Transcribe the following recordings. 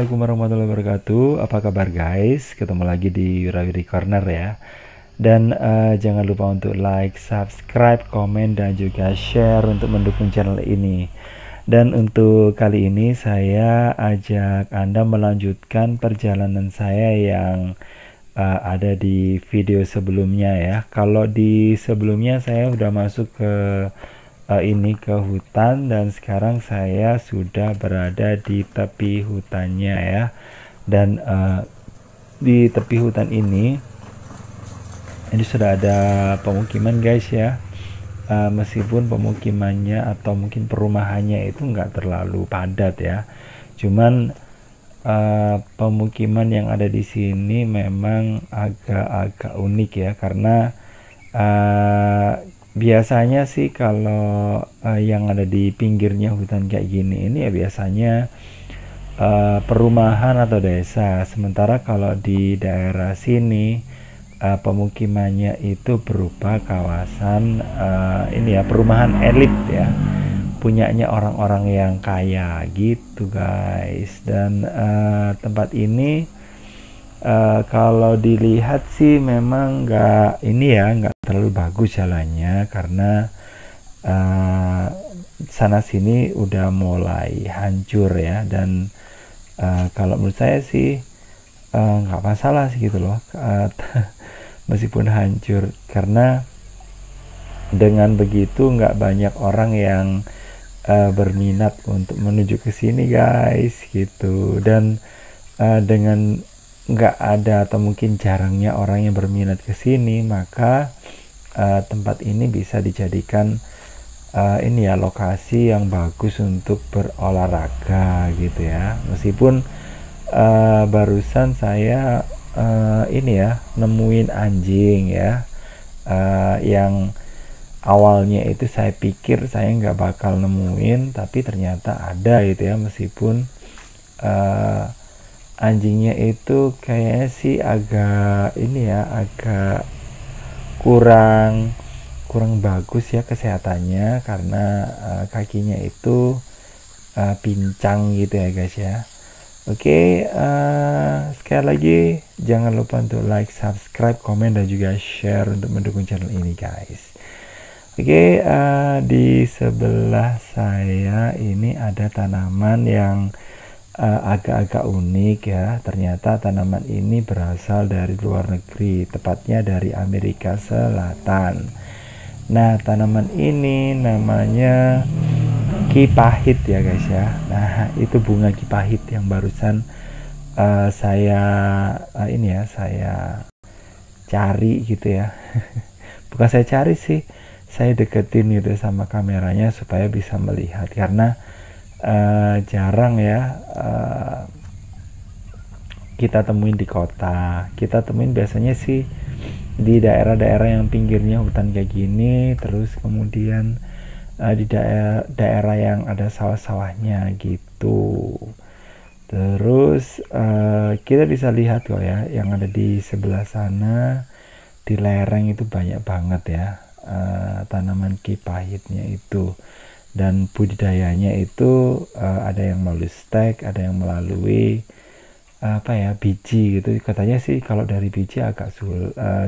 Assalamualaikum warahmatullahi wabarakatuh. Apa kabar guys? Ketemu lagi di Wirawiri Corner ya. Dan jangan lupa untuk like, subscribe, komen, dan juga share untuk mendukung channel ini. Dan untuk kali ini saya ajak Anda melanjutkan perjalanan saya yang ada di video sebelumnya ya. Kalau di sebelumnya saya udah masuk ke ini ke hutan, dan sekarang saya sudah berada di tepi hutannya ya. Dan di tepi hutan ini sudah ada pemukiman guys ya. Meskipun pemukimannya atau mungkin perumahannya itu nggak terlalu padat ya, cuman pemukiman yang ada di sini memang agak-agak unik ya, karena biasanya sih kalau yang ada di pinggirnya hutan kayak gini ini ya biasanya perumahan atau desa. Sementara kalau di daerah sini pemukimannya itu berupa kawasan ini ya, perumahan elit ya, punyanya orang-orang yang kaya gitu guys. Dan tempat ini kalau dilihat sih memang nggak terlalu bagus jalannya, karena sana sini udah mulai hancur ya. Dan kalau menurut saya sih nggak masalah sih gitu loh, meskipun hancur, karena dengan begitu nggak banyak orang yang berminat untuk menuju ke sini guys gitu. Dan dengan nggak ada atau mungkin jarangnya orang yang berminat ke sini, maka tempat ini bisa dijadikan ini ya, lokasi yang bagus untuk berolahraga gitu ya. Meskipun barusan saya ini ya, nemuin anjing ya, yang awalnya itu saya pikir saya nggak bakal nemuin, tapi ternyata ada gitu ya. Meskipun anjingnya itu kayaknya sih agak ini ya, agak kurang bagus ya kesehatannya, karena kakinya itu pincang gitu ya guys ya. Oke, sekali lagi jangan lupa untuk like, subscribe, komen, dan juga share untuk mendukung channel ini guys. Oke, di sebelah saya ini ada tanaman yang agak-agak unik ya. Ternyata tanaman ini berasal dari luar negeri, tepatnya dari Amerika Selatan. Nah, tanaman ini namanya kipahit ya guys ya. Nah, itu bunga kipahit yang barusan saya ini ya, saya cari gitu ya. Bukan saya cari sih, saya deketin gitu sama kameranya supaya bisa melihat, karena jarang ya kita temuin di kota. Kita temuin biasanya sih di daerah-daerah yang pinggirnya hutan kayak gini, terus kemudian di daerah yang ada sawah-sawahnya gitu. Terus kita bisa lihat kok ya, yang ada di sebelah sana di lereng itu banyak banget ya tanaman kipahitnya itu. Dan budidayanya itu ada yang melalui stek, ada yang melalui apa ya, biji gitu. Katanya sih kalau dari biji agak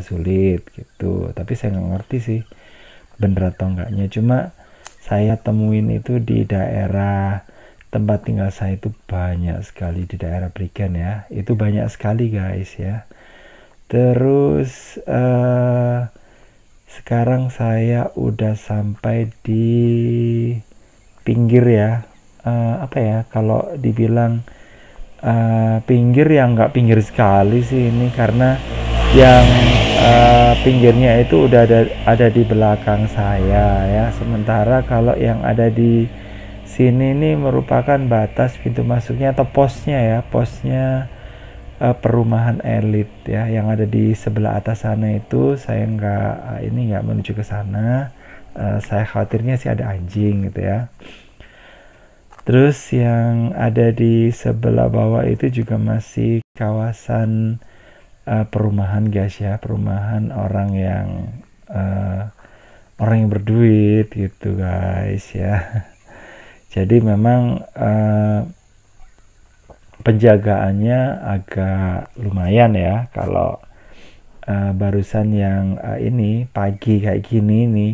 sulit gitu, tapi saya nggak ngerti sih bener atau enggaknya. Cuma saya temuin itu di daerah tempat tinggal saya itu banyak sekali, di daerah Brigen ya, itu banyak sekali guys ya. Terus sekarang saya udah sampai di pinggir ya, apa ya, kalau dibilang pinggir ya nggak pinggir sekali sih ini, karena yang pinggirnya itu udah ada di belakang saya ya. Sementara kalau yang ada di sini ini merupakan batas pintu masuknya atau posnya ya, posnya perumahan elit ya, yang ada di sebelah atas sana. Itu saya nggak menuju ke sana, saya khawatirnya sih ada anjing gitu ya. Terus yang ada di sebelah bawah itu juga masih kawasan perumahan guys ya, perumahan orang yang berduit gitu guys ya. Jadi memang penjagaannya agak lumayan ya. Kalau barusan yang ini pagi kayak gini nih,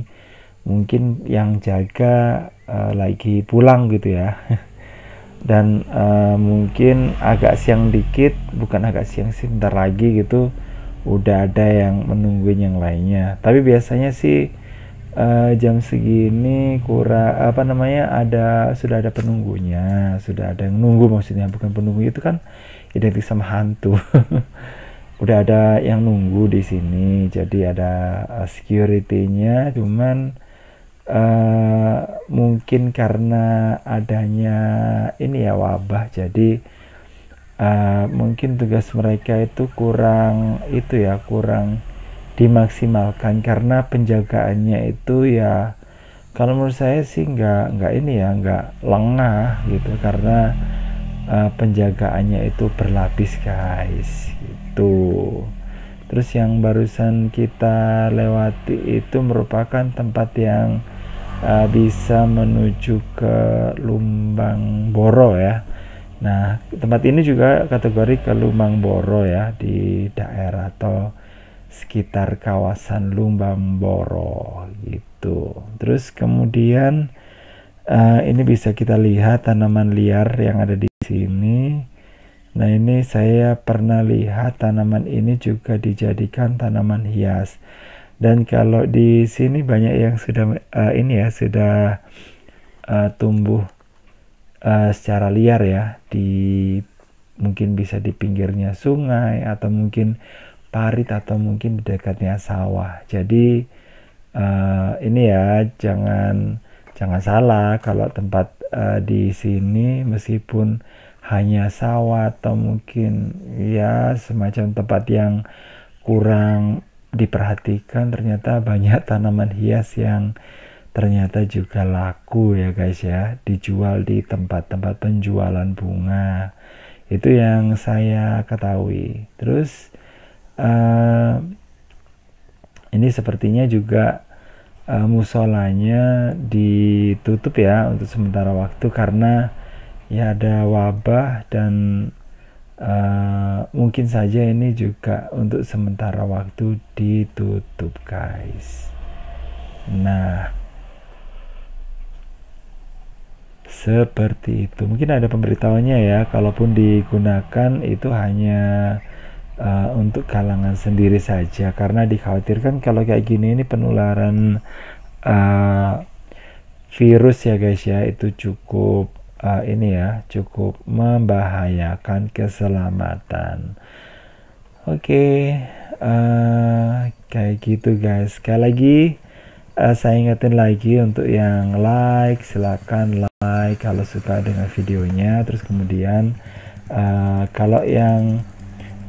mungkin yang jaga lagi pulang gitu ya. Dan mungkin agak siang dikit, bukan agak siang sih, bentar lagi gitu udah ada yang menungguin yang lainnya. Tapi biasanya sih jam segini kurang apa namanya, sudah ada penunggunya, sudah ada yang nunggu, maksudnya bukan penunggu itu kan identik sama hantu. Udah ada yang nunggu di sini, jadi ada security-nya. Cuman mungkin karena adanya ini ya wabah, jadi mungkin tugas mereka itu kurang itu ya, kurang dimaksimalkan karena penjagaannya itu ya, kalau menurut saya sih nggak ini ya, nggak lengah gitu, karena penjagaannya itu berlapis guys gitu. Terus yang barusan kita lewati itu merupakan tempat yang bisa menuju ke Lumbang Boro ya. Nah, tempat ini juga kategori ke Lumbang Boro ya, di daerah atau sekitar kawasan Lumbang Boro gitu. Terus kemudian ini bisa kita lihat tanaman liar yang ada di sini. Nah, ini saya pernah lihat tanaman ini juga dijadikan tanaman hias. Dan kalau di sini banyak yang sudah ini ya, sudah tumbuh secara liar ya, mungkin bisa di pinggirnya sungai, atau mungkin parit, atau mungkin di dekatnya sawah. Jadi ini ya, jangan salah kalau tempat di sini meskipun hanya sawah atau mungkin ya semacam tempat yang kurang diperhatikan, ternyata banyak tanaman hias yang ternyata juga laku ya guys ya, dijual di tempat-tempat penjualan bunga. Itu yang saya ketahui. Terus ini sepertinya juga musolanya ditutup ya untuk sementara waktu karena ya ada wabah, dan mungkin saja ini juga untuk sementara waktu ditutup guys. Nah, seperti itu. Mungkin ada pemberitahuannya ya, kalaupun digunakan itu hanya untuk kalangan sendiri saja, karena dikhawatirkan kalau kayak gini ini penularan virus ya guys ya, itu cukup ini ya, cukup membahayakan keselamatan. Oke, kayak gitu guys. Sekali lagi saya ingetin lagi untuk yang like, silakan like kalau suka dengan videonya. Terus kemudian kalau yang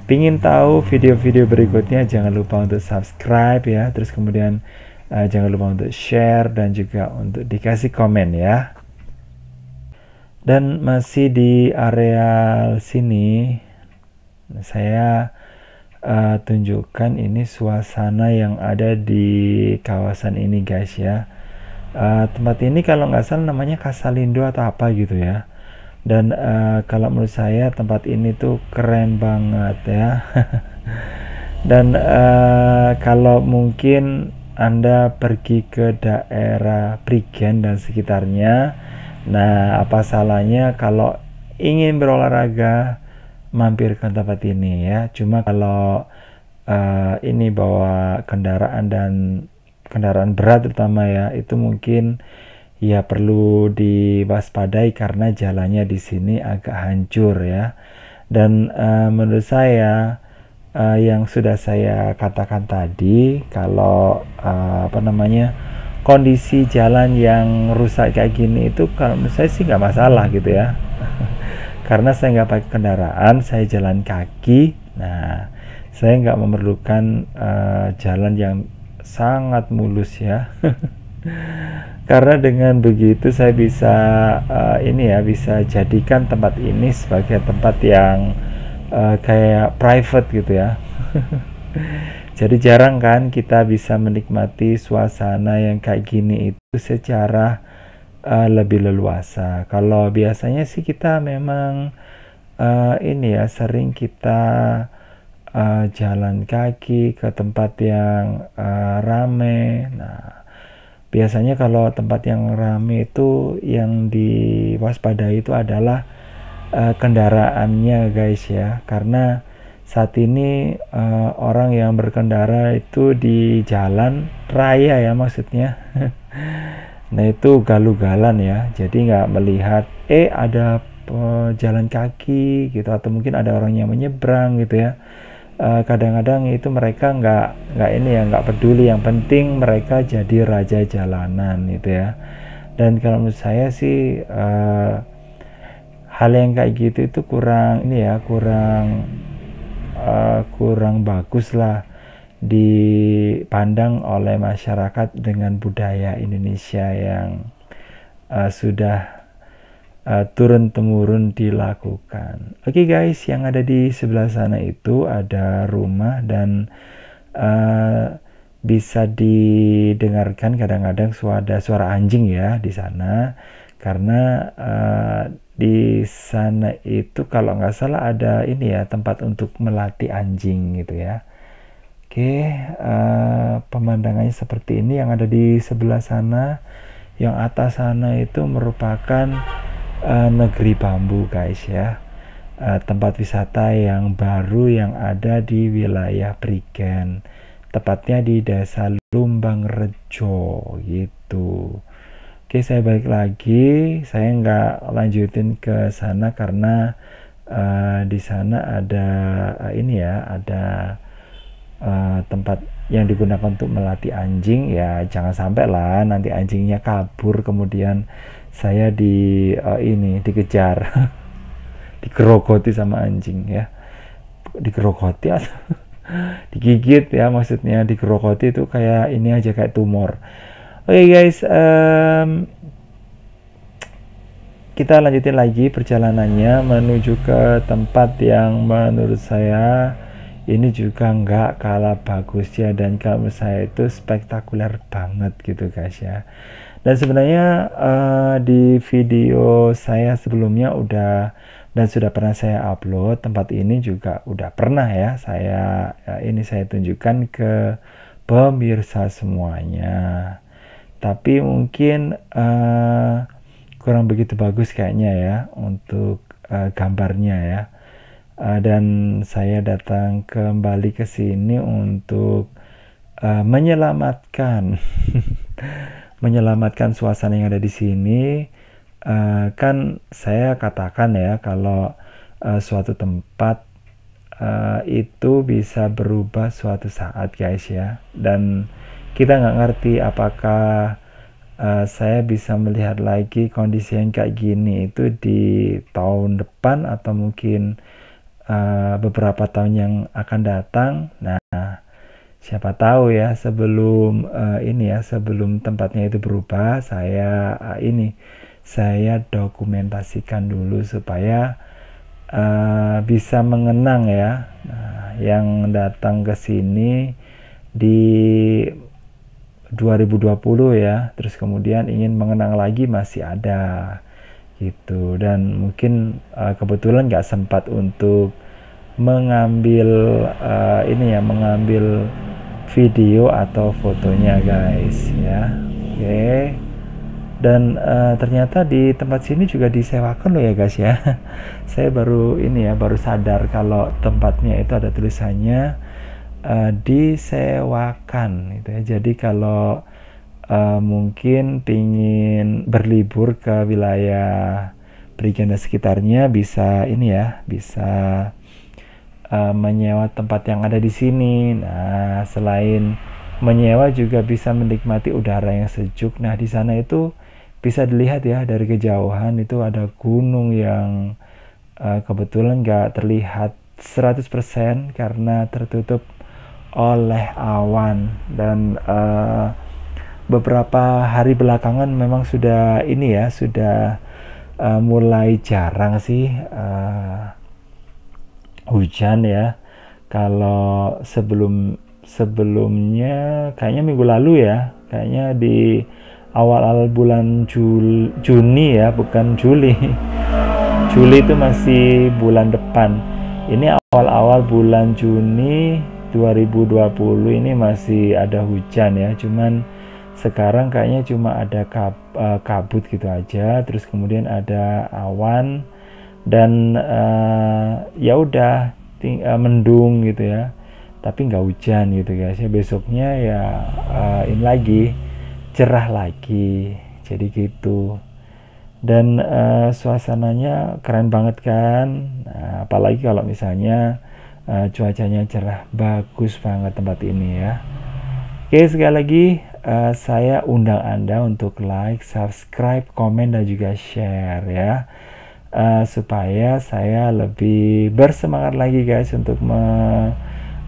pingin tahu video-video berikutnya, jangan lupa untuk subscribe ya. Terus kemudian jangan lupa untuk share dan juga untuk dikasih komen ya. Dan masih di area sini saya tunjukkan ini suasana yang ada di kawasan ini guys ya. Tempat ini kalau nggak salah namanya Kasalindo atau apa gitu ya. Dan kalau menurut saya tempat ini tuh keren banget ya. Dan kalau mungkin Anda pergi ke daerah Prigen dan sekitarnya, nah apa salahnya kalau ingin berolahraga mampir ke tempat ini ya. Cuma kalau ini bawa kendaraan dan kendaraan berat terutama ya, itu mungkin ya perlu diwaspadai karena jalannya di sini agak hancur ya. Dan menurut saya yang sudah saya katakan tadi, kalau apa namanya, kondisi jalan yang rusak kayak gini itu kalau menurut saya sih nggak masalah gitu ya. Karena saya nggak pakai kendaraan, saya jalan kaki. Nah, saya nggak memerlukan jalan yang sangat mulus ya. Karena dengan begitu saya bisa ini ya, bisa jadikan tempat ini sebagai tempat yang kayak private gitu ya. Jadi jarang kan kita bisa menikmati suasana yang kayak gini itu secara lebih leluasa. Kalau biasanya sih kita memang ini ya, sering kita jalan kaki ke tempat yang rame. Nah, biasanya kalau tempat yang rame itu yang diwaspadai itu adalah kendaraannya guys ya, karena saat ini orang yang berkendara itu di jalan raya ya maksudnya. Nah itu galu-galan ya, jadi nggak melihat ada jalan kaki gitu, atau mungkin ada orang yang menyeberang gitu ya. Kadang-kadang itu mereka nggak ini ya, nggak peduli, yang penting mereka jadi raja jalanan gitu ya. Dan kalau menurut saya sih hal yang kayak gitu itu kurang ini ya, kurang bagus lah dipandang oleh masyarakat dengan budaya Indonesia yang sudah turun-temurun dilakukan. Oke guys, yang ada di sebelah sana itu ada rumah dan bisa didengarkan kadang-kadang ada suara anjing ya di sana, karena di sana itu kalau nggak salah ada ini ya, tempat untuk melatih anjing gitu ya. Oke, pemandangannya seperti ini yang ada di sebelah sana. Yang atas sana itu merupakan negeri bambu guys ya, tempat wisata yang baru yang ada di wilayah Prigen, tepatnya di desa Lumbang Rejo gitu. Oke, saya balik lagi, saya nggak lanjutin ke sana karena di sana ada ini ya, ada tempat yang digunakan untuk melatih anjing ya. Jangan sampai lah nanti anjingnya kabur kemudian saya ini dikejar digerogoti sama anjing ya, digerogoti atau digigit ya, maksudnya digerogoti itu kayak ini aja, kayak tumor. Oke guys, kita lanjutin lagi perjalanannya menuju ke tempat yang menurut saya ini juga nggak kalah bagusnya, dan kalau menurut saya itu spektakuler banget gitu guys ya. Dan sebenarnya di video saya sebelumnya udah dan sudah pernah saya upload, tempat ini juga udah pernah ya saya tunjukkan ke pemirsa semuanya, tapi mungkin kurang begitu bagus kayaknya ya untuk gambarnya ya. Dan saya datang kembali ke sini untuk menyelamatkan menyelamatkan suasana yang ada di sini. Kan saya katakan ya, kalau suatu tempat itu bisa berubah suatu saat guys ya, dan kita nggak ngerti apakah saya bisa melihat lagi kondisi yang kayak gini itu di tahun depan atau mungkin beberapa tahun yang akan datang. Nah, siapa tahu ya, sebelum sebelum tempatnya itu berubah, saya dokumentasikan dulu supaya bisa mengenang ya. Nah, yang datang ke sini di 2020 ya, terus kemudian ingin mengenang lagi, masih ada gitu. Dan mungkin kebetulan nggak sempat untuk mengambil mengambil video atau fotonya guys ya. Oke. Dan ternyata di tempat sini juga disewakan loh ya guys ya. Saya baru sadar kalau tempatnya itu ada tulisannya disewakan gitu ya. Jadi kalau mungkin pingin berlibur ke wilayah Prigen dan sekitarnya, bisa menyewa tempat yang ada di sini. Nah, selain menyewa juga bisa menikmati udara yang sejuk. Nah, di sana itu bisa dilihat ya, dari kejauhan itu ada gunung yang kebetulan nggak terlihat 100% karena tertutup oleh awan. Dan beberapa hari belakangan memang sudah mulai jarang sih hujan ya. Kalau sebelumnya kayaknya minggu lalu ya, kayaknya di awal-awal bulan Juni ya, bukan Juli. Juli itu masih bulan depan. Ini awal-awal bulan Juni 2020 ini masih ada hujan ya, cuman sekarang kayaknya cuma ada kabut gitu aja, terus kemudian ada awan dan ya udah mendung gitu ya, tapi nggak hujan gitu guys ya. Besoknya ya ini lagi cerah lagi, jadi gitu. Dan suasananya keren banget kan. Nah, apalagi kalau misalnya cuacanya cerah, bagus banget tempat ini ya. Oke, sekali lagi saya undang Anda untuk like, subscribe, komen, dan juga share ya, supaya saya lebih bersemangat lagi guys untuk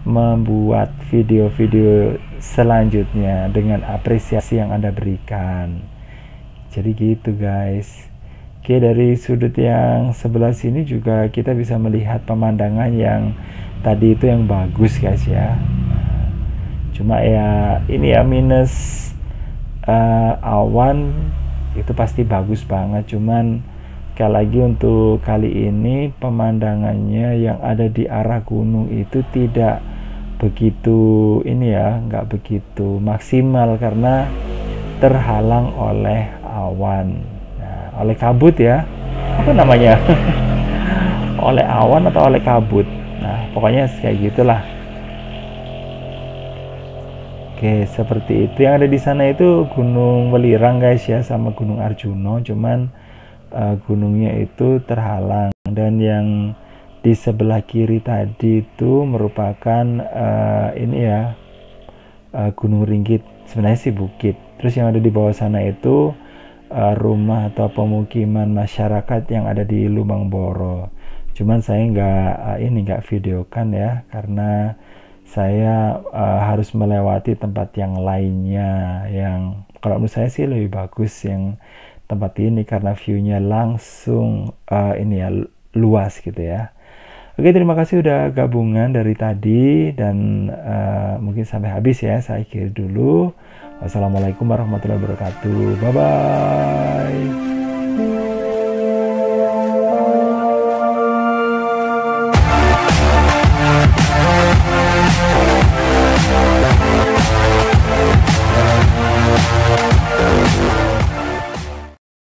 membuat video-video selanjutnya dengan apresiasi yang Anda berikan. Jadi gitu guys. Oke, dari sudut yang sebelah sini juga kita bisa melihat pemandangan yang tadi itu yang bagus guys ya. Cuma ya ini ya minus awan itu pasti bagus banget. Cuman sekali lagi untuk kali ini pemandangannya yang ada di arah gunung itu tidak begitu ini ya, nggak begitu maksimal karena terhalang oleh awan, oleh kabut ya, apa namanya? Oleh awan atau oleh kabut. Nah, pokoknya kayak gitulah. Oke, seperti itu. Yang ada di sana itu Gunung Welirang guys ya, sama Gunung Arjuno. Cuman gunungnya itu terhalang. Dan yang di sebelah kiri tadi itu merupakan ini ya, Gunung Ringgit. Sebenarnya sih bukit. Terus yang ada di bawah sana itu rumah atau pemukiman masyarakat yang ada di Lumang Boro. Cuman saya nggak videokan ya, karena saya harus melewati tempat yang lainnya yang kalau menurut saya sih lebih bagus yang tempat ini karena view-nya langsung ini ya, luas gitu ya. Oke, terima kasih udah gabungan dari tadi dan mungkin sampai habis ya. Saya akhiri dulu. Wassalamualaikum warahmatullahi wabarakatuh. Bye bye.